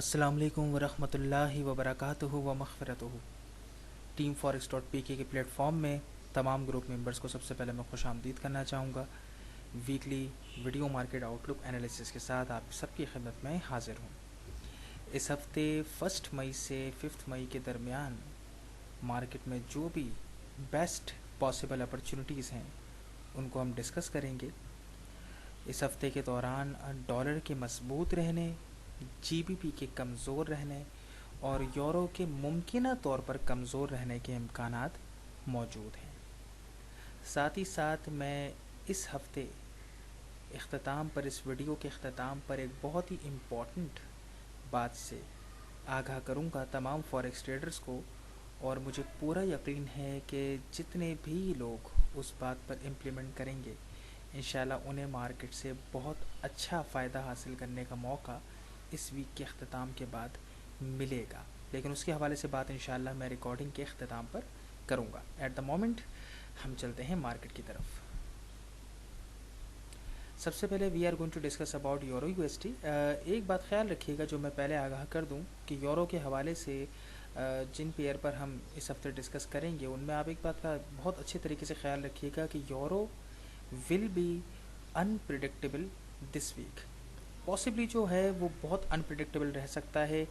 अस्सलाम वालेकुम वरहमतुल्लाहि वबरकातुहु व मग़फ़िरतुहु। टीम फॉरेक्स डॉट पी के प्लेटफॉर्म में तमाम ग्रुप मेंबर्स को सबसे पहले मैं खुशामदीद करना चाहूँगा। Weekly video market outlook analysis के साथ आप सबकी खिदमत में हाजिर हूँ। इस हफ्ते 1 मई से 5 मई के दरमियान मार्केट में जो भी बेस्ट पॉसिबल अपॉर्चुनिटीज़ हैं उनको हम डिस्कस करेंगे। इस हफ्ते के दौरान डॉलर के मजबूत रहने, जीबीपी के कमज़ोर रहने और यूरो के मुमकिना तौर पर कमज़ोर रहने के इम्कानात मौजूद हैं। साथ ही साथ मैं इस हफ्ते इख्तिताम पर, इस वीडियो के इख्तिताम पर एक बहुत ही इम्पॉर्टेंट बात से आगाह करूँगा तमाम फॉरेक्स ट्रेडर्स को, और मुझे पूरा यकीन है कि जितने भी लोग उस बात पर इम्प्लीमेंट करेंगे इंशाल्लाह उन्हें मार्केट से बहुत अच्छा फ़ायदा हासिल करने का मौका इस वीक के अख्ताम के बाद मिलेगा। लेकिन उसके हवाले से बात इंशाल्लाह मैं रिकॉर्डिंग के अख्ताम पर करूँगा। एट द मोमेंट हम चलते हैं मार्केट की तरफ। सबसे पहले we are going to discuss about euro USD. एक बात ख्याल रखिएगा जो मैं पहले आगाह कर दूं कि यूरो के हवाले से जिन पेयर पर हम इस हफ्ते डिस्कस करेंगे उनमें आप एक बात का बहुत अच्छे तरीके से ख्याल रखिएगा कि euro will be unpredictable this week. Possibly जो है वो बहुत अनप्रिडिक्टेबल रह सकता है।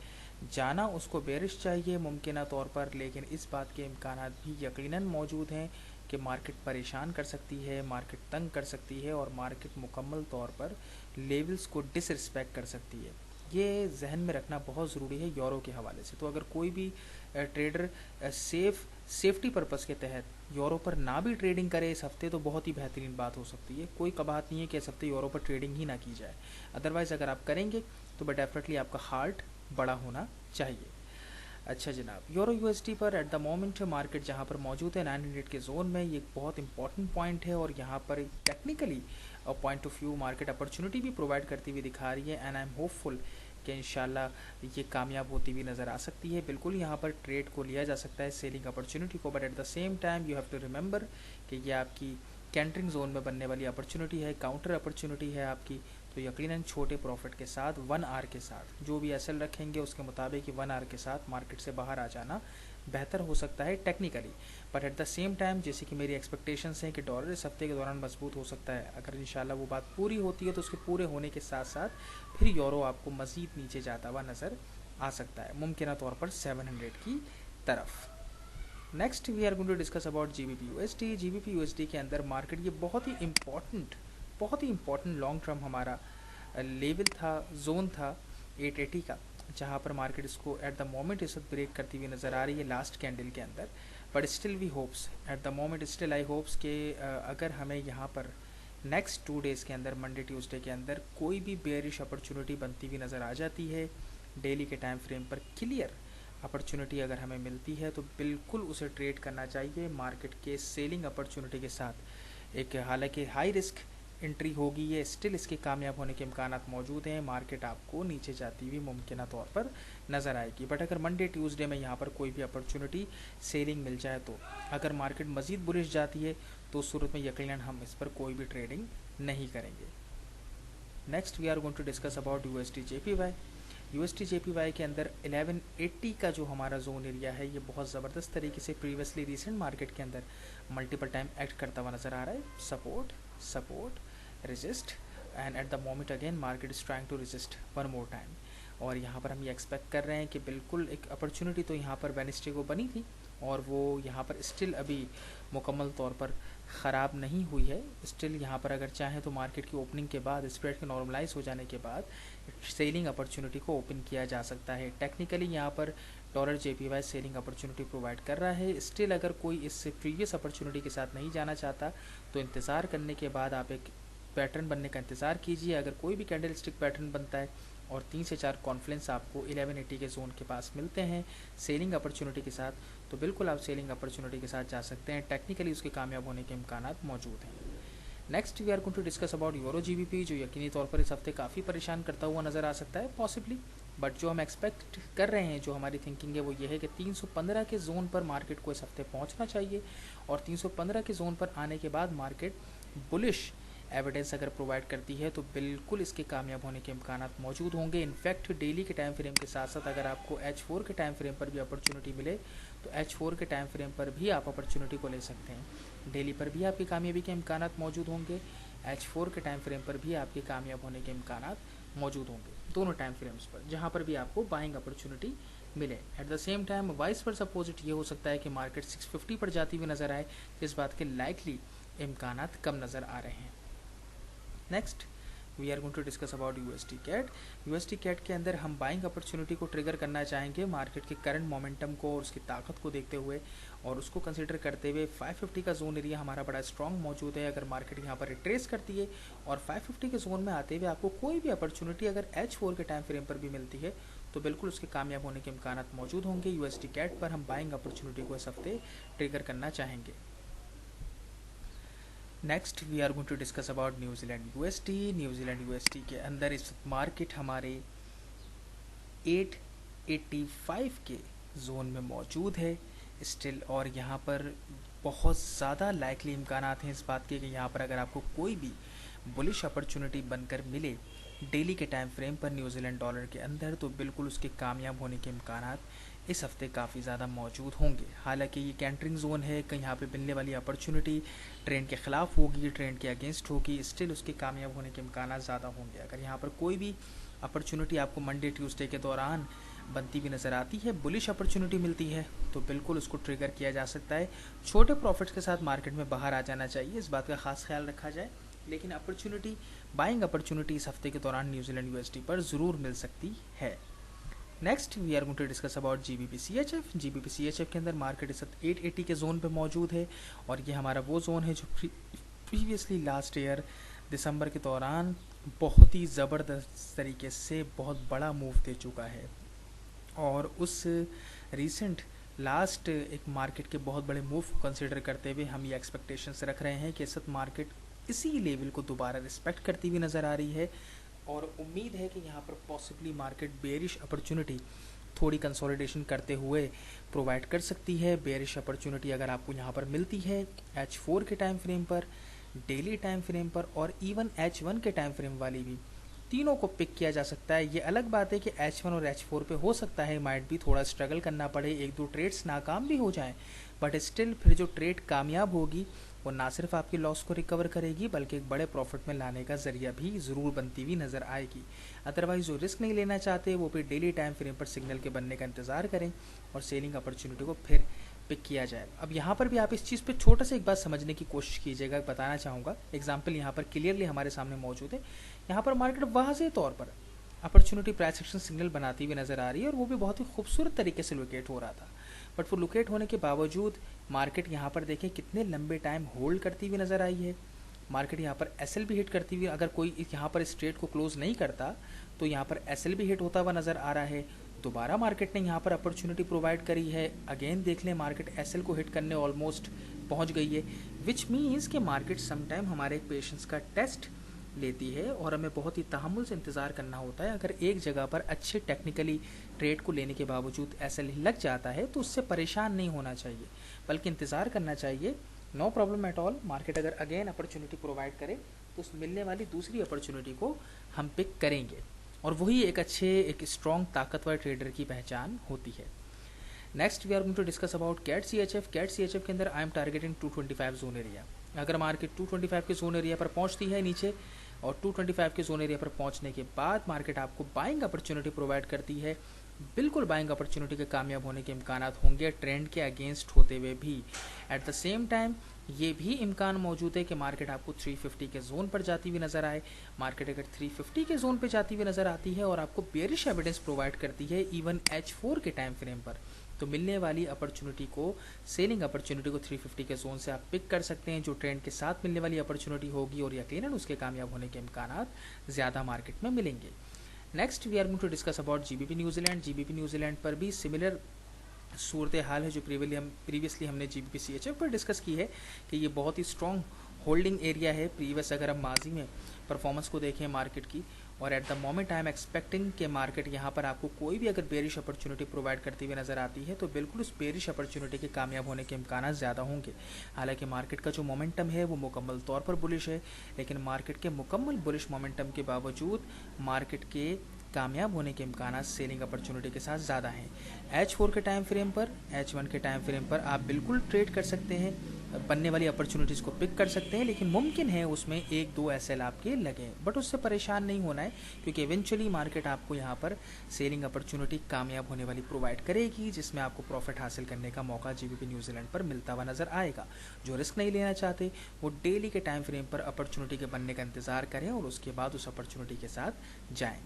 जाना उसको बेरिश चाहिए मुमकिन तौर पर, लेकिन इस बात के इम्कानात भी यकीनन मौजूद हैं कि मार्केट परेशान कर सकती है, मार्केट तंग कर सकती है और मार्केट मुकम्मल तौर पर लेवल्स को डिसरिस्पेक्ट कर सकती है। ये जहन में रखना बहुत ज़रूरी है यूरो के हवाले से। तो अगर कोई भी ट्रेडर सेफ्टी पर्पस के तहत यूरो पर ना भी ट्रेडिंग करे इस हफ्ते तो बहुत ही बेहतरीन बात हो सकती है। कोई कबात नहीं है कि इस हफ्ते यूरो पर ट्रेडिंग ही ना की जाए। अदरवाइज़ अगर आप करेंगे तो बट डेफिनेटली आपका हार्ट बड़ा होना चाहिए। अच्छा जनाब, यूरो यूएसडी पर एट द मोमेंट मार्केट जहां पर मौजूद है 900 के जोन में, ये एक बहुत इंपॉर्टेंट पॉइंट है और यहाँ पर technically point of view market opportunity भी प्रोवाइड करती हुई दिखा रही है। एंड आई एम होपफुल कि इंशाल्लाह ये कामयाब होती हुई नज़र आ सकती है। बिल्कुल यहाँ पर ट्रेड को लिया जा सकता है सेलिंग अपॉर्चुनिटी को, but at the same time you have to remember कि ये आपकी कैंटरिंग जोन में बनने वाली अपॉर्चुनिटी है, काउंटर अपॉर्चुनिटी है आपकी। तो यकीनन छोटे प्रॉफिट के साथ 1 आवर के साथ जो भी एसएल रखेंगे उसके मुताबिक 1 आवर के साथ मार्केट से बाहर आ जाना बेहतर हो सकता है technically. But at the same time जैसे कि मेरी एक्सपेक्टेशंस हैं कि डॉलर इस हफ्ते के दौरान मजबूत हो सकता है, अगर इंशाल्लाह वो बात पूरी होती है तो उसके पूरे होने के साथ साथ फिर यूरो आपको मज़ीद नीचे जाता हुआ नज़र आ सकता है, मुमकिन तौर पर 700 की तरफ। Next we are going to discuss about GBP USD. GBP USD के अंदर मार्केट ये बहुत ही इंपॉर्टेंट लॉन्ग टर्म हमारा लेवल था, जोन था 880 का, जहाँ पर मार्केट इसको एट द मोमेंट इस वक्त ब्रेक करती हुई नज़र आ रही है लास्ट कैंडल के अंदर। But still we hopes at the moment, still I hopes कि अगर हमें यहाँ पर नेक्स्ट 2 डेज़ के अंदर, मंडे ट्यूसडे के अंदर कोई भी बेयरिश अपॉर्चुनिटी बनती हुई नज़र आ जाती है डेली के टाइम फ्रेम पर, क्लियर अपॉर्चुनिटी अगर हमें मिलती है तो बिल्कुल उसे ट्रेड करना चाहिए मार्केट के सेलिंग अपॉर्चुनिटी के साथ। एक हालांकि हाई रिस्क एंट्री होगी ये, स्टिल इसके कामयाब होने के इम्कानात मौजूद हैं। मार्केट आपको नीचे जाती हुई मुमकिन तौर पर नज़र आएगी। बट अगर मंडे ट्यूसडे में यहाँ पर कोई भी अपॉर्चुनिटी सेलिंग मिल जाए तो अगर मार्केट मज़ीद बुलिश जाती है तो उस सूरत में यकीनन हम इस पर कोई भी ट्रेडिंग नहीं करेंगे। Next we are going to discuss about USD JPY. USD JPY के अंदर 1180 का जो हमारा जोन एरिया है ये बहुत ज़बरदस्त तरीके से प्रीवियसली रिसेंट मार्केट के अंदर मल्टीपल टाइम एक्ट करता हुआ नज़र आ रहा है। Support resist and at the moment again market is trying to resist one more time। और यहाँ पर हम ये एक्सपेक्ट कर रहे हैं कि बिल्कुल एक अपॉर्चुनिटी तो यहाँ पर वेडनेसडे को बनी थी और वो यहाँ पर स्टिल अभी मुकम्मल तौर पर ख़राब नहीं हुई है। स्टिल यहाँ पर अगर चाहें तो मार्केट की ओपनिंग के बाद, स्प्रेड के नॉर्मलाइज हो जाने के बाद सेलिंग अपॉर्चुनिटी को ओपन किया जा सकता है। टेक्निकली यहाँ पर dollar JPY selling opportunity provide कर रहा है। स्टिल अगर कोई इससे प्रीवियस अपॉर्चुनिटी के साथ नहीं जाना चाहता तो इंतज़ार करने के बाद आप एक पैटर्न बनने का इंतज़ार कीजिए। अगर कोई भी कैंडल स्टिक पैटर्न बनता है और 3 से 4 कॉन्फ्लेंस आपको 1180 के जोन के पास मिलते हैं सेलिंग अपॉर्चुनिटी के साथ, तो बिल्कुल आप सेलिंग अपॉर्चुनिटी के साथ जा सकते हैं। टेक्निकली उसके कामयाब होने के इम्कानात मौजूद हैं। Next we are going to discuss about euro GBP, जो यकीनी तौर पर इस हफ्ते काफ़ी परेशान करता हुआ नज़र आ सकता है पॉसिबली। बट जो हम एक्सपेक्ट कर रहे हैं, जो हमारी थिंकिंग है वो ये है कि 315 के जोन पर मार्केट को इस हफ्ते पहुँचना चाहिए और 315 के जोन पर आने के बाद मार्केट बुलिश एविडेंस अगर प्रोवाइड करती है तो बिल्कुल इसके कामयाब होने के इम्कान मौजूद होंगे। इनफैक्ट डेली के टाइम फ्रेम के साथ साथ अगर आपको H4 के टाइम फ्रेम पर भी अपॉर्चुनिटी मिले तो H4 के टाइम फ्रेम पर भी आप अपॉर्चुनिटी को ले सकते हैं। डेली पर भी आपकी कामयाबी के इम्कान मौजूद होंगे, H4 के टाइम फ्रेम पर भी आपके कामयाब होने के इम्कान मौजूद होंगे, दोनों टाइम फ्रेम्स पर जहाँ पर भी आपको बाइंग अपॉर्चुनिटी मिले। Eight the same time vice versa opposite ये हो सकता है कि मार्केट 650 पर जाती हुई नज़र आए, इस बात के लाइकली इम्कान कम नज़र आ रहे हैं। Next we are going to discuss about USD CAD. USD CAD के अंदर हम बाइंग अपॉर्चुनिटी को ट्रिगर करना चाहेंगे मार्केट के करंट मोमेंटम को और उसकी ताकत को देखते हुए, और उसको कंसिडर करते हुए 550 का जोन एरिया हमारा बड़ा स्ट्रॉन्ग मौजूद है। अगर मार्केट यहाँ पर रिट्रेस करती है और 550 के जोन में आते हुए आपको कोई भी अपॉर्चुनिटी अगर H4 के टाइम फ्रेम पर भी मिलती है तो बिल्कुल उसके कामयाब होने के इम्कान मौजूद होंगे। यूएसडी कैट पर हम बाइंग अपॉर्चुनिटी को इस हफ्ते ट्रिगर करना चाहेंगे। Next we are going to discuss about New Zealand USD. New Zealand USD के अंदर इस मार्केट हमारे 885 के जोन में मौजूद है स्टिल, और यहाँ पर बहुत ज़्यादा लाइकली इम्कान हैं इस बात के कि यहाँ पर अगर आपको कोई भी बुलिश अपॉर्चुनिटी बनकर मिले डेली के टाइम फ्रेम पर न्यूजीलैंड डॉलर के अंदर तो बिल्कुल उसके कामयाब होने के इम्कान इस हफ्ते काफ़ी ज़्यादा मौजूद होंगे। हालांकि ये कैंटरिंग जोन है, कहीं यहाँ पे मिलने वाली अपॉर्चुनिटी ट्रेंड के ख़िलाफ़ होगी, ट्रेंड के अगेंस्ट होगी, स्टिल उसके कामयाब होने के इम्कान ज़्यादा होंगे। अगर यहाँ पर कोई भी अपॉर्चुनिटी आपको मंडे ट्यूसडे के दौरान बनती हुई नज़र आती है, बुलिश अपॉर्चुनिटी मिलती है तो बिल्कुल उसको ट्रिगर किया जा सकता है। छोटे प्रॉफिट्स के साथ मार्केट में बाहर आ जाना चाहिए, इस बात का खास ख्याल रखा जाए, लेकिन अपॉर्चुनिटी बाइंग अपॉर्चुनिटी इस हफ्ते के दौरान न्यूजीलैंड यूएसडी पर ज़रूर मिल सकती है। Next we are going to discuss about GBP/CHF। GBP/CHF के अंदर मार्केट इस वक्त 880 के जोन पे मौजूद है, और ये हमारा वो जोन है जो प्रीवियसली लास्ट ईयर दिसंबर के दौरान बहुत ही ज़बरदस्त तरीके से बहुत बड़ा मूव दे चुका है, और उस रिसेंट लास्ट एक मार्केट के बहुत बड़े मूव को कंसिडर करते हुए हम ये एक्सपेक्टेशंस रख रहे हैं कि इस वक्त मार्केट इसी लेवल को दोबारा रिस्पेक्ट करती हुई नज़र आ रही है, और उम्मीद है कि यहाँ पर पॉसिबली मार्केट बेरिश अपॉर्चुनिटी थोड़ी कंसोलिडेशन करते हुए प्रोवाइड कर सकती है। बेरिश अपॉर्चुनिटी अगर आपको यहाँ पर मिलती है H4 के टाइम फ्रेम पर, डेली टाइम फ्रेम पर, और इवन H1 के टाइम फ्रेम वाली भी, तीनों को पिक किया जा सकता है। ये अलग बात है कि H1 और H4 पे हो सकता है माइट भी थोड़ा स्ट्रगल करना पड़े, एक दो ट्रेड्स नाकाम भी हो जाएं, बट स्टिल फिर जो ट्रेड कामयाब होगी वो ना सिर्फ आपकी लॉस को रिकवर करेगी बल्कि एक बड़े प्रॉफिट में लाने का जरिया भी ज़रूर बनती हुई नज़र आएगी। अदरवाइज जो रिस्क नहीं लेना चाहते वो फिर डेली टाइम फ्रेम पर सिग्नल के बनने का इंतज़ार करें और सेलिंग अपॉर्चुनिटी को फिर पिक किया जाए। अब यहाँ पर भी आप इस चीज़ पे छोटा सा एक बात समझने की कोशिश कीजिएगा, बताना चाहूँगा। एग्जाम्पल यहाँ पर क्लियरली हमारे सामने मौजूद है। यहाँ पर मार्केट वाज़ेह तौर पर अपॉर्चुनिटी प्राइस एक्शन सिग्नल बनाती हुई नज़र आ रही है, और वो भी बहुत ही खूबसूरत तरीके से लोकेट हो रहा था, बट वो लोकेट होने के बावजूद मार्केट यहाँ पर देखें कितने लंबे टाइम होल्ड करती हुई नज़र आई है। मार्केट यहाँ पर एसएल भी हिट करती हुई, अगर कोई यहाँ पर इस ट्रेड को क्लोज नहीं करता तो यहाँ पर एसएल भी हिट होता हुआ नज़र आ रहा है। दोबारा मार्केट ने यहाँ पर अपॉर्चुनिटी प्रोवाइड करी है, अगेन देख लें मार्केट एसएल को हिट करने ऑलमोस्ट पहुँच गई है, विच मीन्स कि मार्केट समटाइम हमारे पेशेंस का टेस्ट लेती है और हमें बहुत ही तहम्मुल से इंतज़ार करना होता है। अगर एक जगह पर अच्छे टेक्निकली ट्रेड को लेने के बावजूद ऐसा लग जाता है तो उससे परेशान नहीं होना चाहिए, बल्कि इंतज़ार करना चाहिए। No problem at all, market अगर अगेन अपॉर्चुनिटी प्रोवाइड करे तो उस मिलने वाली दूसरी अपॉर्चुनिटी को हम पिक करेंगे, और वही एक अच्छे एक स्ट्रॉन्ग ताकतवर ट्रेडर की पहचान होती है। Next we are going to discuss about CAT/CHF। CAT/CHF के अंदर I am targeting 225 zone area. अगर मार्केट 225 के जोन एरिया पर पहुंचती है नीचे, और 225 के जोन एरिया पर पहुंचने के बाद मार्केट आपको बाइंग अपॉर्चुनिटी प्रोवाइड करती है, बिल्कुल बाइंग अपॉर्चुनिटी के कामयाब होने के इम्कान होंगे ट्रेंड के अगेंस्ट होते हुए भी। एट द सेम टाइम ये भी इम्कान मौजूद है कि मार्केट आपको 350 के जोन पर जाती हुई नज़र आए। मार्केट अगर 350 के जोन पर जाती हुई नज़र आती है और आपको बेरिश एविडेंस प्रोवाइड करती है इवन H4 के टाइम फ्रेम पर, तो मिलने वाली अपॉर्चुनिटी को, सेलिंग अपॉर्चुनिटी को 350 के जोन से आप पिक कर सकते हैं, जो ट्रेंड के साथ मिलने वाली अपॉर्चुनिटी होगी, और यकीनन उसके कामयाब होने के इम्कान ज़्यादा मार्केट में मिलेंगे। Next we are going to discuss about GBP New Zealand. GBP New Zealand पर भी सिमिलर सूरत हाल है जो प्रीवियसली हमने GBP/CHF पर डिस्कस की है कि ये बहुत ही स्ट्रॉन्ग होल्डिंग एरिया है। प्रीवियस अगर हम माजी में परफॉर्मेंस को देखें मार्केट की, और eight the moment I am expecting कि मार्केट यहाँ पर आपको कोई भी अगर बेरिश अपॉर्चुनिटी प्रोवाइड करती हुई नज़र आती है तो बिल्कुल उस बेरिश अपॉर्चुनिटी के कामयाब होने के इम्कान ज़्यादा होंगे। हालांकि मार्केट का जो मोमेंटम है वो मुकम्मल तौर पर बुलिश है, लेकिन मार्केट के मुकम्मल बुलिश मोमेंटम के बावजूद मार्केट के कामयाब होने के इम्कान सेलिंग अपॉर्चुनिटी के साथ ज़्यादा हैं। H4 के टाइम फ्रेम पर, H1 के टाइम फ्रेम पर आप बिल्कुल ट्रेड कर सकते हैं, बनने वाली अपॉर्चुनिटीज़ को पिक कर सकते हैं, लेकिन मुमकिन है उसमें एक दो SL आपके लगे, बट उससे परेशान नहीं होना है क्योंकि इवेंचुअली मार्केट आपको यहाँ पर सेलिंग अपॉर्चुनिटी कामयाब होने वाली प्रोवाइड करेगी, जिसमें आपको प्रॉफिट हासिल करने का मौका GBP न्यूजीलैंड पर मिलता हुआ नज़र आएगा। जो रिस्क नहीं लेना चाहते वो डेली के टाइम फ्रेम पर अपॉर्चुनिटी के बनने का इंतज़ार करें और उसके बाद उस अपॉर्चुनिटी के साथ जाएँ।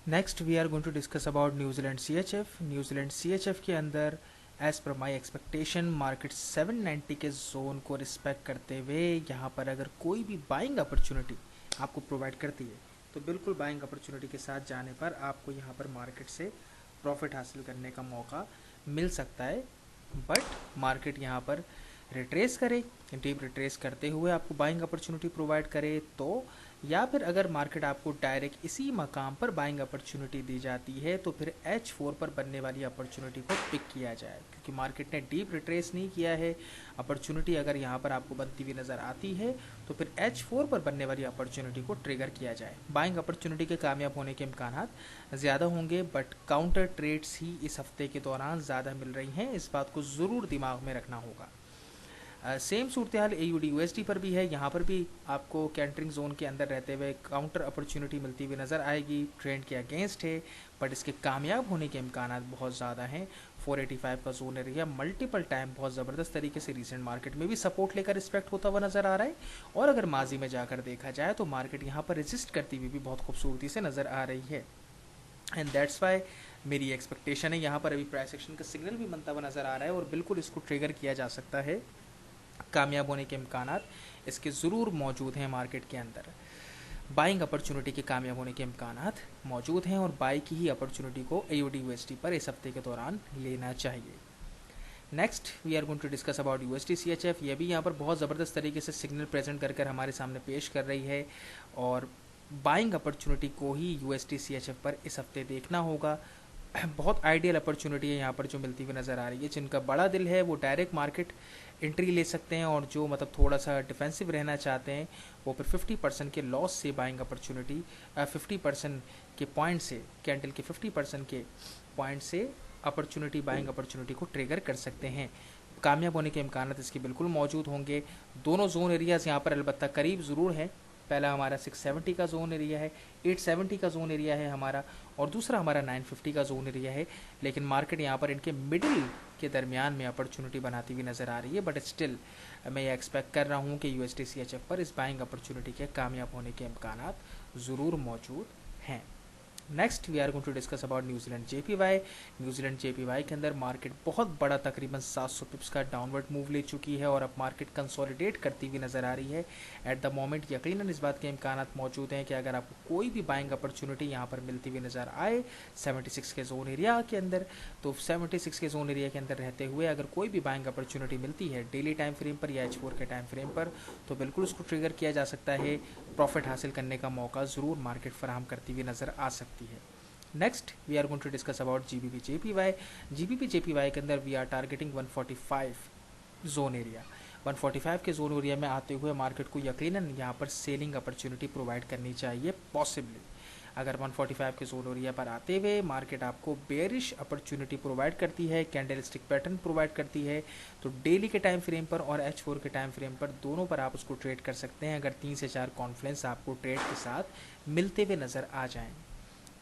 Next we are going to discuss about New Zealand CHF। New Zealand CHF के अंदर as per my expectation market 790 के जोन को रिस्पेक्ट करते हुए यहाँ पर अगर कोई भी बाइंग अपॉर्चुनिटी आपको प्रोवाइड करती है तो बिल्कुल बाइंग अपॉर्चुनिटी के साथ जाने पर आपको यहाँ पर मार्केट से प्रॉफिट हासिल करने का मौका मिल सकता है। बट मार्केट यहाँ पर रिट्रेस करे, डीप रिट्रेस करते हुए आपको बाइंग अपॉर्चुनिटी प्रोवाइड करे तो, या फिर अगर मार्केट आपको डायरेक्ट इसी मकाम पर बाइंग अपॉर्चुनिटी दी जाती है तो फिर H4 पर बनने वाली अपॉर्चुनिटी को पिक किया जाए, क्योंकि मार्केट ने डीप रिट्रेस नहीं किया है। अपॉर्चुनिटी अगर यहाँ पर आपको बनती हुई नज़र आती है तो फिर H4 पर बनने वाली अपॉर्चुनिटी को ट्रिगर किया जाए। बाइंग अपॉर्चुनिटी के कामयाब होने के इम्कान ज़्यादा होंगे, बट काउंटर ट्रेड्स ही इस हफ्ते के दौरान ज़्यादा मिल रही हैं, इस बात को ज़रूर दिमाग में रखना होगा। सेम सूरत हाल AUD USD पर भी है। यहाँ पर भी आपको कैंटरिंग जोन के अंदर रहते हुए काउंटर अपॉर्चुनिटी मिलती हुई नज़र आएगी। ट्रेंड के अगेंस्ट है, बट इसके कामयाब होने के इम्कान बहुत ज़्यादा हैं। 485 का जोन एरिया मल्टीपल टाइम बहुत ज़बरदस्त तरीके से रिसेंट मार्केट में भी सपोर्ट लेकर रिस्पेक्ट होता हुआ नज़र आ रहा है, और अगर माजी में जाकर देखा जाए तो मार्केट यहाँ पर रेजिस्ट करती हुई भी बहुत खूबसूरती से नज़र आ रही है। एंड दैट्स वाई मेरी एक्सपेक्टेशन है यहाँ पर अभी प्राइस एक्शन का सिग्नल भी बनता हुआ नज़र आ रहा है और बिल्कुल इसको ट्रिगर किया जा सकता है। कामयाब होने के इम्कान इसके ज़रूर मौजूद हैं। मार्केट के अंदर बाइंग अपॉर्चुनिटी के कामयाब होने के इम्कान मौजूद हैं और बाई की ही अपॉर्चुनिटी को AUD USD पर इस हफ्ते के दौरान लेना चाहिए। Next we are going to discuss about USD CHF। ये भी यहाँ पर बहुत ज़बरदस्त तरीके से सिग्नल प्रेजेंट कर हमारे सामने पेश कर रही है और बाइंग अपॉर्चुनिटी को ही USD CHF पर इस हफ्ते देखना होगा। बहुत आइडियल अपॉर्चुनिटी है यहाँ पर जो मिलती हुई नज़र आ रही है। जिनका बड़ा दिल है वो डायरेक्ट मार्केट एंट्री ले सकते हैं, और जो मतलब थोड़ा सा डिफेंसिव रहना चाहते हैं वो फिर 50% के लॉस से बाइंग अपॉर्चुनिटी 50% के पॉइंट से, कैंडल के 50% के पॉइंट से अपॉर्चुनिटी बाइंग अपॉर्चुनिटी को ट्रिगर कर सकते हैं। कामयाब होने के इम्कान इसके बिल्कुल मौजूद होंगे। दोनों जोन एरियाज़ यहाँ पर अलबत्ता करीब ज़रूर है। पहला हमारा 670 का जोन एरिया है, 870 का जोन एरिया है हमारा, और दूसरा हमारा 950 का जोन एरिया है। लेकिन मार्केट यहाँ पर इनके मिडिल के दरमियान में अपॉर्चुनिटी बनाती हुई नज़र आ रही है, बट स्टिल मैं ये एक्सपेक्ट कर रहा हूँ कि USD CHF पर इस बाइंग अपॉर्चुनिटी के कामयाब होने के इम्कान ज़रूर मौजूद हैं। Next we are going to discuss about New Zealand JPY। New Zealand JPY के अंदर मार्केट बहुत बड़ा तकरीबन 700 पिप्स का डाउनवर्ड मूव ले चुकी है और अब मार्केट कंसोलिडेट करती हुई नज़र आ रही है। एट द मोमेंट यकीनन इस बात के इम्कान मौजूद हैं कि अगर आपको कोई भी बाइंग अपॉर्चुनिटी यहाँ पर मिलती हुई नज़र आए 76 के जोन एरिया के अंदर, तो 76 के जोन एरिया के अंदर रहते हुए अगर कोई भी बाइंग अपॉर्चुनिटी मिलती है डेली टाइम फ्रेम पर या H4 के टाइम फ्रेम पर, तो बिल्कुल उसको ट्रिगर किया जा सकता है। प्रॉफिट हासिल करने का मौका ज़रूर मार्केट फराहम करती हुई नज़र आ सकती है। Next we are going to discuss about GBP JPY। GBP JPY के अंदर we are targeting 145 zone area. 145 के जोन एरिया में आते हुए मार्केट को यकीनन यहाँ पर सेलिंग अपॉर्चुनिटी प्रोवाइड करनी चाहिए पॉसिबली। अगर 145 के जोन एरिया पर आते हुए मार्केट आपको बेरिश अपॉर्चुनिटी प्रोवाइड करती है, कैंडलस्टिक पैटर्न प्रोवाइड करती है, तो डेली के टाइम फ्रेम पर और H4 के टाइम फ्रेम पर दोनों पर आप उसको ट्रेड कर सकते हैं अगर 3 से 4 कॉन्फ्लुएंस आपको ट्रेड के साथ मिलते हुए नज़र आ जाएं।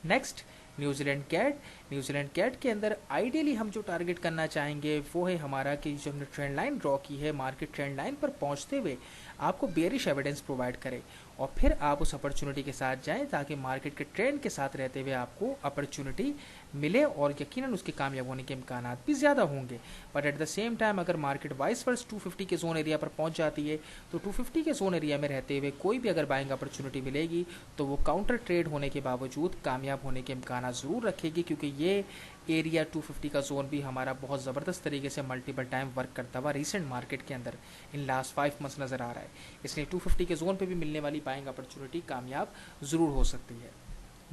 Next New Zealand CAD. New Zealand CAD के अंदर आइडियली हम जो टारगेट करना चाहेंगे वो है हमारा कि जो हमने ट्रेंड लाइन ड्रॉ की है, मार्केट ट्रेंड लाइन पर पहुंचते हुए आपको बेरिश एविडेंस प्रोवाइड करे और फिर आप उस अपॉर्चुनिटी के साथ जाएं ताकि मार्केट के ट्रेंड के साथ रहते हुए आपको अपॉर्चुनिटी मिले और यकीनन उसके कामयाब होने के इम्कान भी ज़्यादा होंगे। But at the same time अगर मार्केट वाइस वर्स 250 के जोन एरिया पर पहुंच जाती है तो 250 के जोन एरिया में रहते हुए कोई भी अगर बाइंग अपॉर्चुनिटी मिलेगी तो वो काउंटर ट्रेड होने के बावजूद कामयाब होने के इम्कान ज़रूर रखेगी, क्योंकि ये एरिया 250 का जोन भी हमारा बहुत ज़बरदस्त तरीके से मल्टीपल टाइम वर्क करता हुआ रिसेंट मार्केट के अंदर इन लास्ट 5 मंथ्स नज़र आ रहा है। इसलिए 250 के जोन पे भी मिलने वाली बाइंग अपॉर्चुनिटी कामयाब ज़रूर हो सकती है।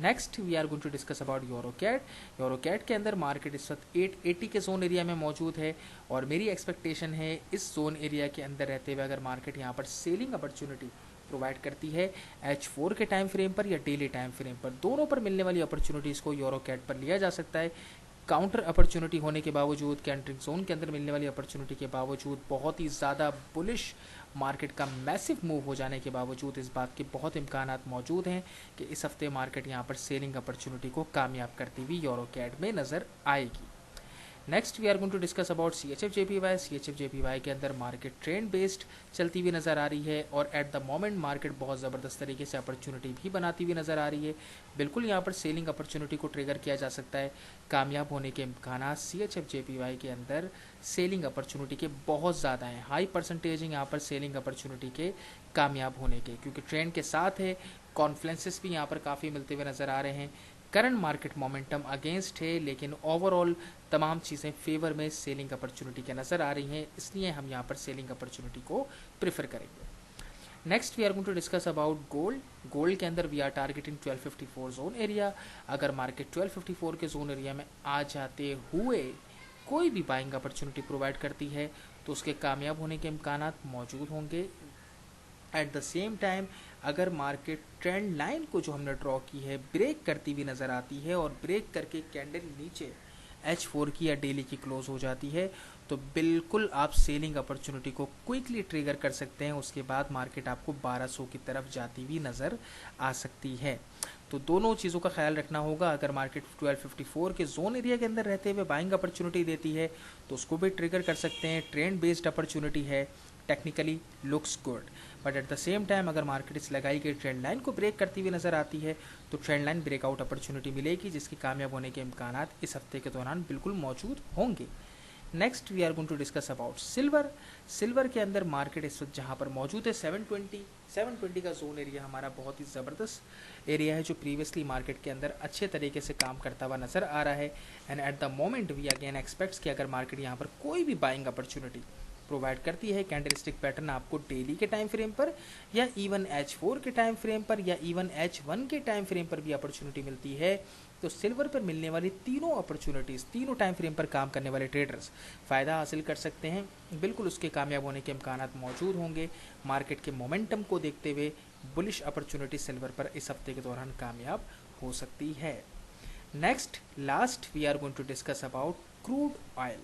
Next we are going to discuss about Eurocat. Eurocat के अंदर मार्केट इस वक्त 880 के जोन एरिया में मौजूद है और मेरी एक्सपेक्टेशन है इस जोन एरिया के अंदर रहते हुए अगर मार्केट यहाँ पर सेलिंग अपॉर्चुनिटी प्रोवाइड करती है H4 के टाइम फ्रेम पर या डेली टाइम फ्रेम पर, दोनों पर मिलने वाली अपॉर्चुनिटीज़ को यूरोकैट पर लिया जा सकता है। काउंटर अपॉर्चुनिटी होने के बावजूद, कैंटरिंग जोन के अंदर मिलने वाली अपॉर्चुनिटी के बावजूद, बहुत ही ज़्यादा बुलिश मार्केट का मैसिव मूव हो जाने के बावजूद इस बात के बहुत इम्कानात मौजूद हैं कि इस हफ्ते मार्केट यहाँ पर सेलिंग अपॉर्चुनिटी को कामयाब करती हुई यूरोकैट में नज़र आएगी। Next we are going to discuss about CHF-JPY। CHF-JPY के अंदर मार्केट ट्रेंड बेस्ड चलती हुई नज़र आ रही है और एट द मोमेंट मार्केट बहुत ज़बरदस्त तरीके से अपॉर्चुनिटी भी बनाती हुई नज़र आ रही है। बिल्कुल यहाँ पर सेलिंग अपॉर्चुनिटी को ट्रिगर किया जा सकता है। कामयाब होने के इम्कान CHF-JPY के अंदर सेलिंग अपॉर्चुनिटी के बहुत ज़्यादा हैं। हाई परसेंटेज यहाँ पर सेलिंग अपॉर्चुनिटी के कामयाब होने के, क्योंकि ट्रेंड के साथ है, कॉन्फ्लुएंसेस भी यहाँ पर काफ़ी मिलते हुए नज़र आ रहे हैं। करंट मार्केट मोमेंटम अगेंस्ट है, लेकिन ओवरऑल तमाम चीज़ें फेवर में सेलिंग अपॉर्चुनिटी के नज़र आ रही हैं, इसलिए हम यहाँ पर सेलिंग अपॉर्चुनिटी को प्रेफर करेंगे। Next we are going to discuss about gold. Gold के अंदर we are targeting 1254 zone area. अगर मार्केट 1254 के जोन एरिया में आ जाते हुए कोई भी बाइंग अपॉर्चुनिटी प्रोवाइड करती है तो उसके कामयाब होने के इम्कानात मौजूद होंगे। एट द सेम टाइम अगर मार्केट ट्रेंड लाइन को जो हमने ड्रॉ की है ब्रेक करती हुई नज़र आती है और ब्रेक करके कैंडल नीचे H4 की या डेली की क्लोज हो जाती है तो बिल्कुल आप सेलिंग अपॉर्चुनिटी को क्विकली ट्रिगर कर सकते हैं। उसके बाद मार्केट आपको 1200 की तरफ जाती हुई नज़र आ सकती है। तो दोनों चीज़ों का ख्याल रखना होगा। अगर मार्केट 1254 के जोन एरिया के अंदर रहते हुए बाइंग अपॉर्चुनिटी देती है तो उसको भी ट्रिगर कर सकते हैं। ट्रेंड बेस्ड अपॉर्चुनिटी है, technically looks good, but at the same time अगर मार्केट इस लगाई गई ट्रेंड लाइन को ब्रेक करती हुई नज़र आती है तो ट्रेंड लाइन ब्रेकआउट अपॉर्चुनिटी मिलेगी, जिसकी कामयाब होने के इम्कानात इस हफ्ते के दौरान बिल्कुल मौजूद होंगे। Next we are going to discuss about silver. Silver के अंदर मार्केट इस वक्त जहाँ पर मौजूद है 720 का जोन एरिया हमारा बहुत ही ज़बरदस्त एरिया है जो प्रीवियसली मार्केट के अंदर अच्छे तरीके से काम करता हुआ नज़र आ रहा है। And at the moment we again expects कि अगर मार्केट यहाँ पर कोई भी बाइंग अपॉर्चुनिटी प्रोवाइड करती है, कैंडलस्टिक पैटर्न आपको डेली के टाइम फ्रेम पर या इवन H4 के टाइम फ्रेम पर या इवन H1 के टाइम फ्रेम पर भी अपॉर्चुनिटी मिलती है तो सिल्वर पर मिलने वाली तीनों अपॉर्चुनिटीज़, तीनों टाइम फ्रेम पर काम करने वाले ट्रेडर्स फ़ायदा हासिल कर सकते हैं। बिल्कुल उसके कामयाब होने के इम्कान मौजूद होंगे। मार्केट के मोमेंटम को देखते हुए बुलिश अपॉर्चुनिटी सिल्वर पर इस हफ्ते के दौरान कामयाब हो सकती है। Next last we are going to discuss about crude oil.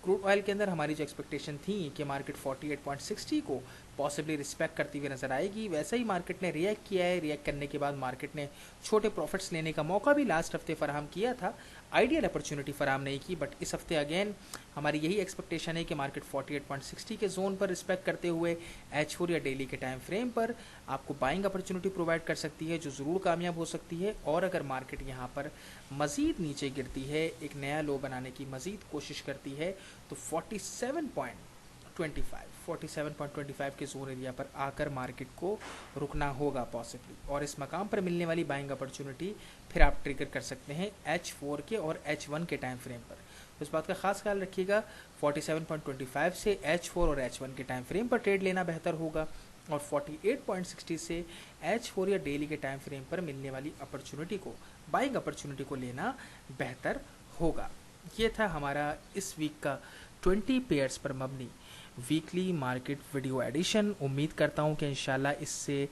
Crude oil के अंदर हमारी जो एक्सपेक्टेशन थी कि मार्केट 48.60 को पॉसिबली रिस्पेक्ट करती हुई नज़र आएगी, वैसा ही मार्केट ने रिएक्ट किया है। रिएक्ट करने के बाद मार्केट ने छोटे प्रॉफिट्स लेने का मौका भी लास्ट हफ्ते फराहम किया था, आइडियल अपॉर्चुनिटी फराहम नहीं की, बट इस हफ्ते अगेन हमारी यही एक्सपेक्टेशन है कि मार्केट 48.60 के जोन पर रिस्पेक्ट करते हुए H4 या डेली के टाइम फ्रेम पर आपको बाइंग अपॉर्चुनिटी प्रोवाइड कर सकती है जो ज़रूर कामयाब हो सकती है। और अगर मार्केट यहाँ पर मज़ीद नीचे गिरती है, एक नया लो बनाने की मज़ीद कोशिश करती है तो 47.25 के जोन एरिया पर आकर मार्केट को रुकना होगा पॉसिबली, और इस मकाम पर मिलने वाली बाइंग अपॉर्चुनिटी फिर आप ट्रिगर कर सकते हैं H4 के और H1 के टाइम फ्रेम पर। तो इस बात का खास ख्याल रखिएगा, 47.25 से H4 और H1 के टाइम फ्रेम पर ट्रेड लेना बेहतर होगा और 48.60 से H4 या डेली के टाइम फ्रेम पर मिलने वाली अपॉर्चुनिटी को, बाइंग अपॉर्चुनिटी को लेना बेहतर होगा। ये था हमारा इस वीक का 20 पेयर्स पर मबनी वीकली मार्केट वीडियो एडिशन। उम्मीद करता हूँ कि इंशाल्लाह इससे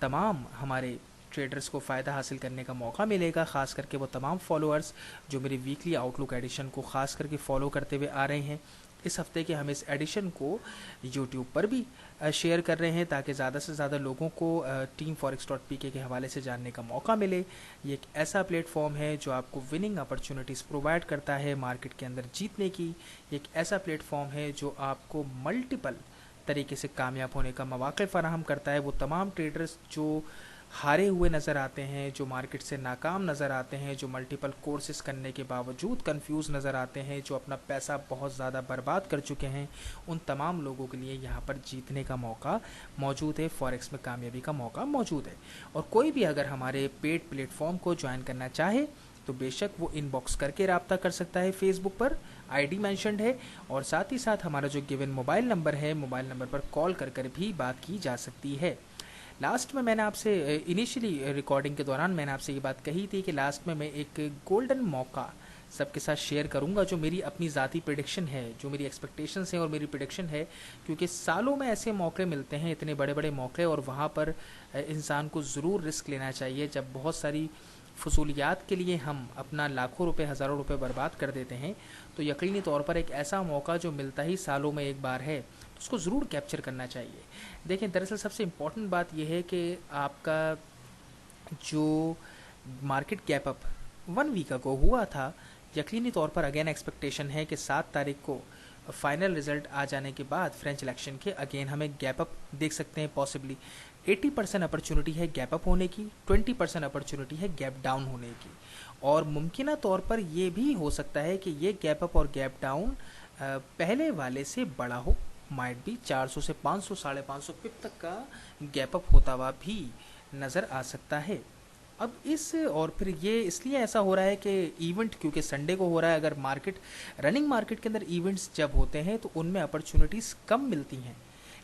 तमाम हमारे ट्रेडर्स को फ़ायदा हासिल करने का मौका मिलेगा, ख़ास करके वो तमाम फॉलोअर्स जो मेरी वीकली आउटलुक एडिशन को ख़ास करके फॉलो करते हुए आ रहे हैं। इस हफ्ते के हम इस एडिशन को यूट्यूब पर भी शेयर कर रहे हैं ताकि ज़्यादा से ज़्यादा लोगों को teamforex.pk के हवाले से जानने का मौका मिले। ये एक ऐसा प्लेटफॉर्म है जो आपको विनिंग अपॉर्चुनिटीज़ प्रोवाइड करता है मार्केट के अंदर जीतने की। ये एक ऐसा प्लेटफॉर्म है जो आपको मल्टीपल तरीके से कामयाब होने का मौका फराहम करता है। वो तमाम ट्रेडर्स जो हारे हुए नज़र आते हैं, जो मार्केट से नाकाम नज़र आते हैं, जो मल्टीपल कोर्सेज करने के बावजूद कंफ्यूज नज़र आते हैं, जो अपना पैसा बहुत ज़्यादा बर्बाद कर चुके हैं, उन तमाम लोगों के लिए यहाँ पर जीतने का मौका मौजूद है, फॉरेक्स में कामयाबी का मौका मौजूद है। और कोई भी अगर हमारे पेड प्लेटफॉर्म को ज्वाइन करना चाहे तो बेशक वो इनबॉक्स करके रब्ता कर सकता है। फेसबुक पर आईडी मेंशन्ड है और साथ ही साथ हमारा जो गिवन मोबाइल नंबर है, मोबाइल नंबर पर कॉल कर भी बात की जा सकती है। लास्ट में मैंने आपसे इनिशियली रिकॉर्डिंग के दौरान मैंने आपसे ये बात कही थी कि लास्ट में मैं एक गोल्डन मौका सबके साथ शेयर करूंगा, जो मेरी अपनी ज़ाती प्रिडिक्शन है, जो मेरी एक्सपेक्टेशंस हैं और मेरी प्रिडिक्शन है। क्योंकि सालों में ऐसे मौके मिलते हैं, इतने बड़े बड़े मौके, और वहाँ पर इंसान को ज़रूर रिस्क लेना चाहिए। जब बहुत सारी फजूलियात के लिए हम अपना लाखों रुपए हज़ारों रुपए बर्बाद कर देते हैं, तो यकीनी तौर पर एक ऐसा मौका जो मिलता ही सालों में एक बार है, तो उसको ज़रूर कैप्चर करना चाहिए। देखें, दरअसल सबसे इम्पोर्टेंट बात यह है कि आपका जो market gap up 1 week ago हुआ था, यकीनी तौर पर अगेन एक्सपेक्टेशन है कि 7 तारीख को फाइनल रिजल्ट आ जाने के बाद फ्रेंच इलेक्शन के अगेन हमें गैप अप देख सकते हैं। पॉसिबली 80% अपॉर्चुनिटी है गैप अप होने की, 20% अपॉर्चुनिटी है गैप डाउन होने की, और मुमकिन तौर पर यह भी हो सकता है कि ये गैप अप और गैप डाउन पहले वाले से बड़ा हो। माइट भी 400 से 500 550 पिप तक का गैप अप होता हुआ भी नज़र आ सकता है। अब इस और फिर ये इसलिए ऐसा हो रहा है कि इवेंट क्योंकि संडे को हो रहा है। अगर मार्केट रनिंग मार्केट के अंदर इवेंट्स जब होते हैं तो उनमें अपॉर्चुनिटीज़ कम मिलती हैं,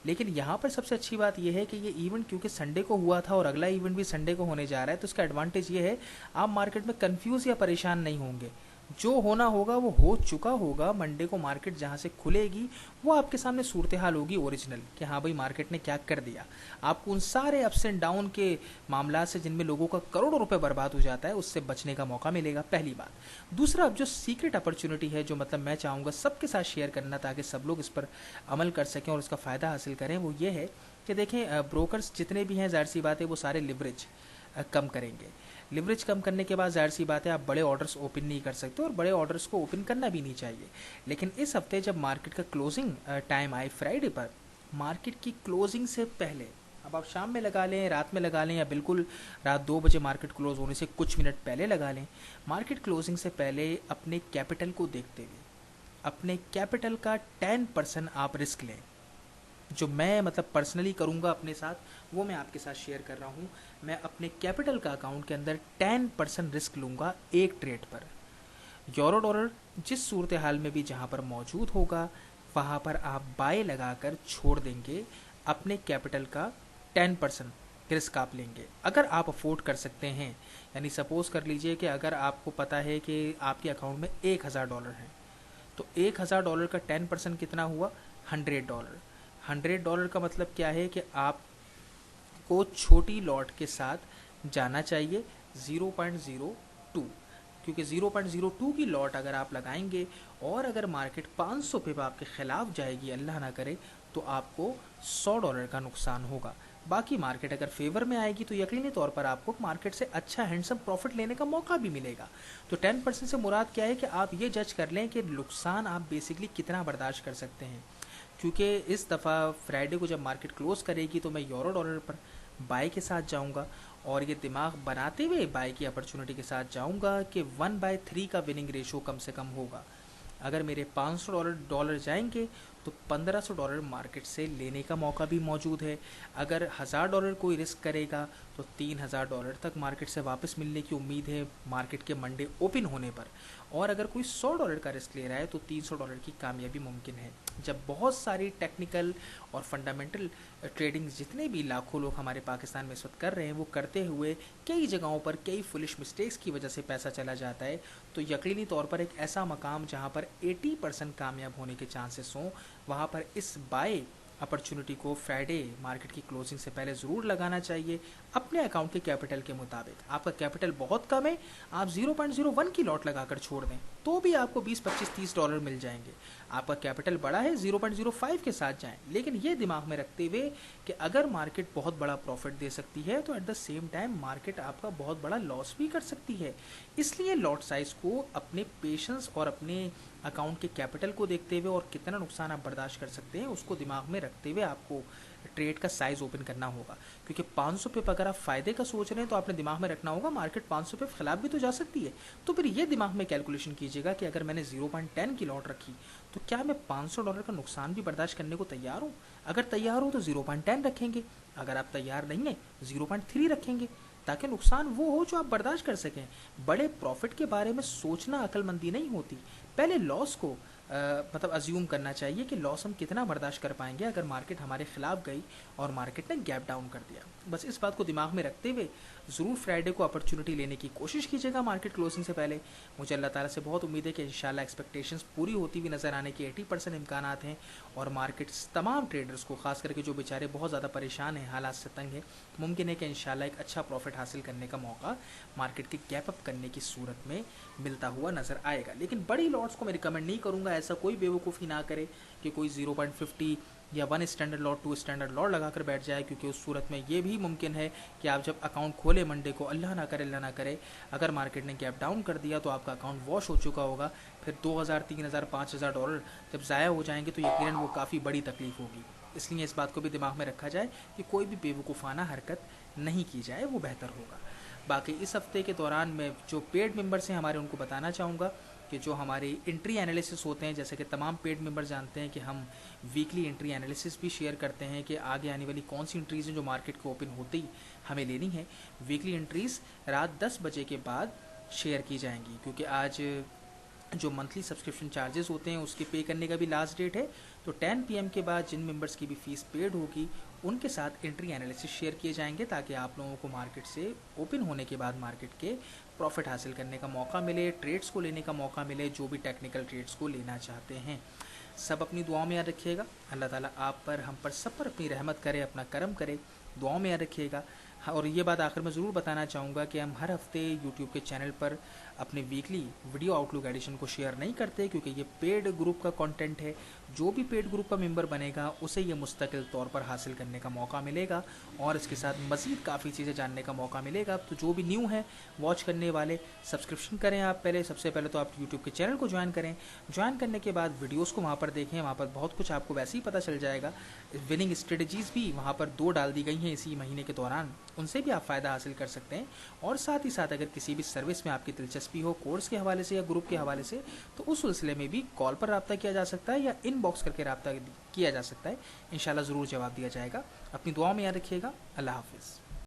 लेकिन यहाँ पर सबसे अच्छी बात यह है कि ये इवेंट क्योंकि संडे को हुआ था और अगला इवेंट भी संडे को होने जा रहा है, तो इसका एडवांटेज ये है आप मार्केट में कंफ्यूज या परेशान नहीं होंगे। जो होना होगा वो हो चुका होगा। मंडे को मार्केट जहाँ से खुलेगी वो आपके सामने सूरत हाल होगी ओरिजिनल, कि हाँ भाई मार्केट ने क्या कर दिया। आपको उन सारे अप्स एंड डाउन के मामला से जिनमें लोगों का करोड़ों रुपए बर्बाद हो जाता है, उससे बचने का मौका मिलेगा, पहली बात। दूसरा, अब जो सीक्रेट अपॉर्चुनिटी है, जो मतलब मैं चाहूँगा सबके साथ शेयर करना ताकि सब लोग इस पर अमल कर सकें और इसका फ़ायदा हासिल करें, वो ये है कि देखें, ब्रोकर्स जितने भी हैं, ज़ाहिर सी बात है वो सारे लिवरेज कम करेंगे। लिवरेज कम करने के बाद ज़ाहिर सी बात है आप बड़े ऑर्डर्स ओपन नहीं कर सकते, और बड़े ऑर्डर्स को ओपन करना भी नहीं चाहिए। लेकिन इस हफ्ते जब मार्केट का क्लोजिंग टाइम आए फ्राइडे पर, मार्केट की क्लोजिंग से पहले, अब आप शाम में लगा लें, रात में लगा लें, या बिल्कुल रात 2 बजे मार्केट क्लोज होने से कुछ मिनट पहले लगा लें, मार्केट क्लोजिंग से पहले अपने कैपिटल को देखते हुए अपने कैपिटल का 10% आप रिस्क लें। जो मैं मतलब पर्सनली करूँगा अपने साथ, वो मैं आपके साथ शेयर कर रहा हूँ। मैं अपने कैपिटल का अकाउंट के अंदर 10% रिस्क लूँगा एक ट्रेड पर। यूरो डॉलर जिस सूरत हाल में भी जहाँ पर मौजूद होगा, वहाँ पर आप बाय लगाकर छोड़ देंगे। अपने कैपिटल का 10% रिस्क आप लेंगे, अगर आप अफोर्ड कर सकते हैं। यानी सपोज कर लीजिए कि अगर आपको पता है कि आपके अकाउंट में $1000 है, तो $1000 का 10% कितना हुआ? $100। $100 का मतलब क्या है कि आपको छोटी लॉट के साथ जाना चाहिए 0.02, क्योंकि 0.02 की लॉट अगर आप लगाएंगे और अगर मार्केट 500 पे आपके खिलाफ जाएगी, अल्लाह ना करे, तो आपको $100 का नुकसान होगा। बाकी मार्केट अगर फेवर में आएगी तो यकीनी तौर पर आपको मार्केट से अच्छा हैंडसम प्रॉफिट लेने का मौका भी मिलेगा। तो 10% से मुराद क्या है कि आप ये जज कर लें कि नुकसान आप बेसिकली कितना बर्दाश्त कर सकते हैं। क्योंकि इस दफ़ा फ्राइडे को जब मार्केट क्लोज करेगी तो मैं यूरो डॉलर पर बाय के साथ जाऊंगा, और ये दिमाग बनाते हुए बाय की अपॉर्चुनिटी के साथ जाऊंगा कि 1/3 का विनिंग रेशो कम से कम होगा। अगर मेरे $500 जाएंगे तो $1500 मार्केट से लेने का मौका भी मौजूद है। अगर $1000 कोई रिस्क करेगा तो $3000 तक मार्केट से वापस मिलने की उम्मीद है मार्केट के मंडे ओपन होने पर। और अगर कोई $100 का रिस्क ले रहा है तो $300 की कामयाबी मुमकिन है। जब बहुत सारी टेक्निकल और फंडामेंटल ट्रेडिंग जितने भी लाखों लोग हमारे पाकिस्तान में इस वक्त कर रहे हैं, वो करते हुए कई जगहों पर कई फुलिश मिस्टेक्स की वजह से पैसा चला जाता है, तो यकीनी तौर पर एक ऐसा मकाम जहां पर 80% कामयाब होने के चांसेस हों, वहां पर इस बाय अपॉर्चुनिटी को फ्राइडे मार्केट की क्लोजिंग से पहले ज़रूर लगाना चाहिए अपने अकाउंट के कैपिटल के मुताबिक। आपका कैपिटल बहुत कम है, आप 0.01 की लॉट लगाकर छोड़ दें तो भी आपको 20, 25, $30 मिल जाएंगे। आपका कैपिटल बड़ा है, 0.05 के साथ जाएं, लेकिन ये दिमाग में रखते हुए कि अगर मार्केट बहुत बड़ा प्रॉफिट दे सकती है तो eight the same time market आपका बहुत बड़ा लॉस भी कर सकती है। इसलिए लॉट साइज को अपने पेशेंस और अपने अकाउंट के कैपिटल को देखते हुए और कितना नुकसान आप बर्दाश्त कर सकते हैं उसको दिमाग में रखते हुए आपको ट्रेड का साइज ओपन करना होगा। क्योंकि 500 पे अगर आप फायदे का सोच रहे हैं तो आपने दिमाग में रखना होगा मार्केट 500 पे खिलाफ भी तो जा सकती है। तो फिर ये दिमाग में कैलकुलेशन कीजिएगा कि अगर मैंने 0.10 की लॉट रखी तो क्या मैं $500 का नुकसान भी बर्दाश्त करने को तैयार हूँ? अगर तैयार हो तो 0.10 रखेंगे, अगर आप तैयार नहीं है 0.3 रखेंगे, ताकि नुकसान वो हो जो आप बर्दाश्त कर सकें। बड़े प्रॉफिट के बारे में सोचना अक्लमंदी नहीं होती, पहले लॉस को मतलब अज्यूम करना चाहिए कि लॉस हम कितना बर्दाश्त कर पाएंगे अगर मार्केट हमारे खिलाफ गई और मार्केट ने गैप डाउन कर दिया। बस इस बात को दिमाग में रखते हुए ज़रूर फ्राइडे को अपॉर्चुनिटी लेने की कोशिश कीजिएगा मार्केट क्लोजिंग से पहले। मुझे अल्लाह ताला से बहुत उम्मीद है कि इंशाल्लाह एक्सपेक्टेशंस पूरी होती हुई नज़र आने के 80% इम्कान हैं और मार्केट तमाम ट्रेडर्स को, खास करके जो बेचारे बहुत ज़्यादा परेशान हैं, हालात से तंग हैं, मुमकिन है कि इंशाल्लाह एक अच्छा प्रॉफिट हासिल करने का मौका मार्केट के गैप अप करने की सूरत में मिलता हुआ नज़र आएगा। लेकिन बड़ी लॉट्स को मैं रिकमेंड नहीं करूँगा, ऐसा कोई बेवकूफ़ी ना करे कि कोई 0.50 या 1 स्टैंडर्ड लॉट 2 स्टैंडर्ड लॉट लगाकर बैठ जाए, क्योंकि उस सूरत में ये भी मुमकिन है कि आप जब अकाउंट खोले मंडे को, अल्लाह ना करे अगर मार्केट ने गैप डाउन कर दिया तो आपका अकाउंट वॉश हो चुका होगा। फिर 2000 3000 5000 डॉलर जब ज़ाया हो जाएंगे तो यकीनन वो काफ़ी बड़ी तकलीफ होगी। इसलिए इस बात को भी दिमाग में रखा जाए कि कोई भी बेवकूफ़ाना हरकत नहीं की जाए, वो बेहतर होगा। बाकी इस हफ्ते के दौरान मैं जो पेड मेंबर्स हैं हमारे, उनको बताना चाहूँगा कि जो हमारे एंट्री एनालिसिस होते हैं, जैसे कि तमाम पेड मेंबर जानते हैं कि हम वीकली एंट्री एनालिसिस भी शेयर करते हैं कि आगे आने वाली कौन सी एंट्रीज़ हैं जो मार्केट को ओपन होते ही हमें लेनी है। वीकली एंट्रीज़ रात 10 बजे के बाद शेयर की जाएंगी, क्योंकि आज जो मंथली सब्सक्रिप्शन चार्जेस होते हैं उसके पे करने का भी लास्ट डेट है। तो 10 PM के बाद जिन मेंबर्स की भी फ़ीस पेड होगी उनके साथ एंट्री एनालिसिस शेयर किए जाएंगे, ताकि आप लोगों को मार्केट से ओपन होने के बाद मार्केट के प्रॉफिट हासिल करने का मौका मिले, ट्रेड्स को लेने का मौका मिले, जो भी टेक्निकल ट्रेड्स को लेना चाहते हैं। सब अपनी दुआओं में याद रखिएगा। अल्लाह ताला आप पर, हम पर, सब पर अपनी रहमत करे, अपना करम करे। दुआओं में याद रखिएगा। हाँ, और ये बात आखिर में ज़रूर बताना चाहूँगा कि हम हर हफ्ते यूट्यूब के चैनल पर अपने वीकली वीडियो आउटलुक एडिशन को शेयर नहीं करते, क्योंकि ये पेड ग्रुप का कंटेंट है। जो भी पेड ग्रुप का मेंबर बनेगा उसे ये मुस्तकिल तौर पर हासिल करने का मौका मिलेगा और इसके साथ मज़ीद काफ़ी चीज़ें जानने का मौका मिलेगा। तो जो भी न्यू है वॉच करने वाले, सब्सक्रिप्शन करें आप पहले। सबसे पहले तो आप यूट्यूब के चैनल को ज्वाइन करें। ज्वाइन करने के बाद वीडियोज़ को वहाँ पर देखें, वहाँ पर बहुत कुछ आपको वैसे ही पता चल जाएगा। विनिंग स्ट्रेटजीज़ भी वहाँ पर 2 डाल दी गई हैं इसी महीने के दौरान, उनसे भी आप फ़ायदा हासिल कर सकते हैं। और साथ ही साथ अगर किसी भी सर्विस में आपकी दिलचस्पी हो, कोर्स के हवाले से या ग्रुप के हवाले से, तो उस सिलसिले में भी कॉल पर रब्ता किया जा सकता है या इनबॉक्स करके रब्ता किया जा सकता है। इंशाल्लाह ज़रूर जवाब दिया जाएगा। अपनी दुआओं में याद रखिएगा। अल्लाह हाफिज़।